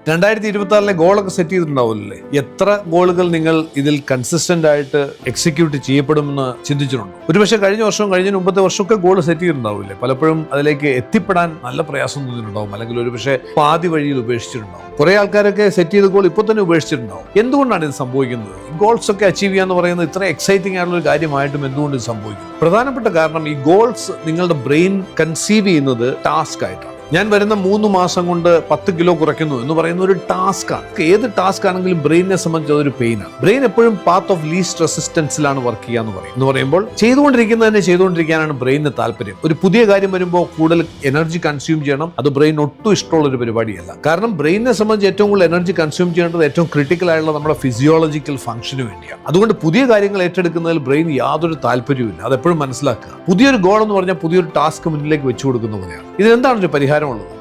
2026 ഗോളൊക്കെ set ചെയ്തിട്ടുണ്ടാവില്ലേ? എത്ര ഗോളുകൾ നിങ്ങൾ ഇതിൽ കൺസിസ്റ്റന്റ് ആയിട്ട് എക്സിക്യൂട്ട് ചെയ്യപ്പെടുമെന്ന് ചിന്തിച്ചിട്ടുണ്ട്? ഒരുപക്ഷെ കഴിഞ്ഞ വർഷവും കഴിഞ്ഞ മുമ്പത്തെ വർഷമൊക്കെ ഗോൾ സെറ്റ് ചെയ്തിട്ടുണ്ടാവില്ലേ? പലപ്പോഴും അതിലേക്ക് എത്തിപ്പെടാൻ നല്ല പ്രയാസം തോന്നിയിട്ടുണ്ടാവും, അല്ലെങ്കിൽ ഒരുപക്ഷെ പാതി വഴിയിൽ ഉപേക്ഷിച്ചിട്ടുണ്ടാവും. കുറെ ആൾക്കാരൊക്കെ സെറ്റ് ചെയ്ത ഗോൾ ഇപ്പോൾ തന്നെ ഉപേക്ഷിച്ചിട്ടുണ്ടാവും. എന്തുകൊണ്ടാണ് ഇത് സംഭവിക്കുന്നത്? ഗോൾസ് ഒക്കെ അച്ചീവ് ചെയ്യാന്ന് പറയുന്നത് ഇത്ര എക്സൈറ്റിംഗ് ആയിട്ടുള്ള ഒരു കാര്യമായിട്ടും എന്തുകൊണ്ട് ഇത് സംഭവിക്കുന്നു? പ്രധാനപ്പെട്ട കാരണം ഈ ഗോൾസ് നിങ്ങളുടെ ബ്രെയിൻ കൺസീവ് ചെയ്യുന്നത് ടാസ്ക് ആയിട്ടാണ്. ഞാൻ വരുന്ന 3 മാസം കൊണ്ട് 10 കിലോ കുറയ്ക്കുന്നു എന്ന് പറയുന്ന ഒരു ടാസ്ക്കാണ്. ഏത് ടാസ്ക് ആണെങ്കിലും ബ്രെയിനിനെ സംബന്ധിച്ച് അതൊരു പെയിനാണ്. ബ്രെയിൻ എപ്പോഴും പാത്ത് ഓഫ് ലീസ്റ്റ് റെസിസ്റ്റൻസിലാണ് വർക്ക് ചെയ്യുക എന്ന് പറയുമ്പോൾ ചെയ്തുകൊണ്ടിരിക്കാനാണ് ബ്രെയിനിന് താല്പര്യം. ഒരു പുതിയ കാര്യം വരുമ്പോൾ കൂടുതൽ എനർജി കൺസ്യൂം ചെയ്യണം. അത് ബ്രെയിൻ ഒട്ടും ഇഷ്ടമുള്ള ഒരു പരിപാടിയല്ല. കാരണം ബ്രെയിനിനെ സംബന്ധിച്ച് ഏറ്റവും കൂടുതൽ എനർജി കൺസ്യൂം ചെയ്യേണ്ടത് ഏറ്റവും ക്രിട്ടിക്കൽ ആയിട്ടുള്ള നമ്മുടെ ഫിസിയോളജിക്കൽ ഫംഗ്ഷന് വേണ്ടിയാണ്. അതുകൊണ്ട് പുതിയ കാര്യങ്ങൾ ഏറ്റെടുക്കുന്നതിൽ ബ്രെയിൻ യാതൊരു താല്പര്യവുമില്ല. അതെപ്പോഴും മനസ്സിലാക്കുക. പുതിയൊരു ഗോൾ എന്ന് പറഞ്ഞാൽ പുതിയൊരു ടാസ്ക് മുന്നിലേക്ക് വെച്ചു കൊടുക്കുന്ന പോലെയാണ്. ഇതിനെന്താണ് ഒരു പരിഹാരം?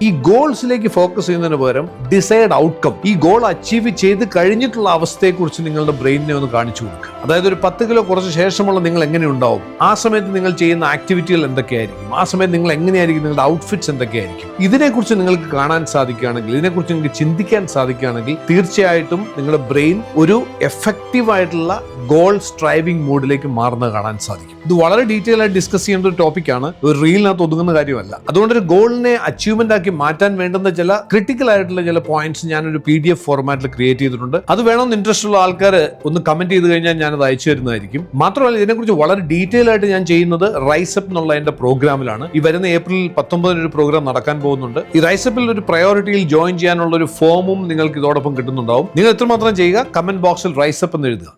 ഈ ഗോൾസിലേക്ക് ഫോക്കസ് ചെയ്യുന്നതിന് പകരം ഡിസൈഡ് ഔട്ട്കം, ഈ ഗോൾ അച്ചീവ് ചെയ്ത് കഴിഞ്ഞിട്ടുള്ള അവസ്ഥയെക്കുറിച്ച് നിങ്ങളുടെ ബ്രെയിനിനെ ഒന്ന് കാണിച്ചു കൊടുക്കുക. അതായത് ഒരു 10 കിലോ കുറച്ച് ശേഷമുള്ള നിങ്ങൾ എങ്ങനെ ഉണ്ടാവും, ആ സമയത്ത് നിങ്ങൾ ചെയ്യുന്ന ആക്ടിവിറ്റികൾ എന്തൊക്കെയായിരിക്കും, ആ സമയത്ത് നിങ്ങൾ എങ്ങനെയായിരിക്കും, നിങ്ങളുടെ ഔട്ട്ഫിറ്റ്സ് എന്തൊക്കെയായിരിക്കും, ഇതിനെക്കുറിച്ച് നിങ്ങൾക്ക് കാണാൻ സാധിക്കുകയാണെങ്കിൽ, ഇതിനെക്കുറിച്ച് നിങ്ങൾക്ക് ചിന്തിക്കാൻ സാധിക്കുകയാണെങ്കിൽ തീർച്ചയായിട്ടും നിങ്ങളുടെ ബ്രെയിൻ ഒരു എഫക്റ്റീവ് ആയിട്ടുള്ള ഗോൾ സ്ട്രൈവിംഗ് മോഡിലേക്ക് മാറുന്നത് കാണാൻ സാധിക്കും. ഇത് വളരെ ഡീറ്റെയിൽ ആയിട്ട് ഡിസ്കസ് ചെയ്യേണ്ട ഒരു ടോപ്പിക്കാണ്, ഒരു റീലിനകത്ത് ഒതുങ്ങുന്ന കാര്യമല്ല. അതുകൊണ്ട് ഒരു ഗോളിനെ അച്ചീവ്മെന്റ് ആക്കി മാറ്റാൻ വേണ്ടുന്ന ചില ക്രിട്ടിക്കൽ ആയിട്ടുള്ള ചില പോയിന്റ്സ് ഞാനൊരു PDF ഫോർമാറ്റിൽ ക്രിയേറ്റ് ചെയ്തിട്ടുണ്ട്. അത് വേണമെന്ന് ഇൻട്രസ്റ്റ് ഉള്ള ആൾക്കാർ ഒന്ന് കമന്റ് ചെയ്ത് കഴിഞ്ഞാൽ ഞാനത് അയച്ചു തരുന്നതായിരിക്കും. മാത്രമല്ല ഇതിനെക്കുറിച്ച് വളരെ ഡീറ്റെയിൽ ആയിട്ട് ഞാൻ ചെയ്യുന്നത് റൈസപ്പ് എന്നുള്ള എന്റെ പ്രോഗ്രാമിലാണ്. ഈ വരുന്ന ഏപ്രിൽ 19 ഒരു പ്രോഗ്രാം നടക്കാൻ പോകുന്നുണ്ട്. ഈ റൈസപ്പിൽ ഒരു പ്രയോറിറ്റിയിൽ ജോയിൻ ചെയ്യാനുള്ള ഒരു ഫോമും നിങ്ങൾക്ക് ഇതോടൊപ്പം കിട്ടുന്നുണ്ടാവും. നിങ്ങൾ എത്രമാത്രം ചെയ്യുക, കമന്റ് ബോക്സിൽ റൈസപ്പ് എന്ന് എഴുതുക.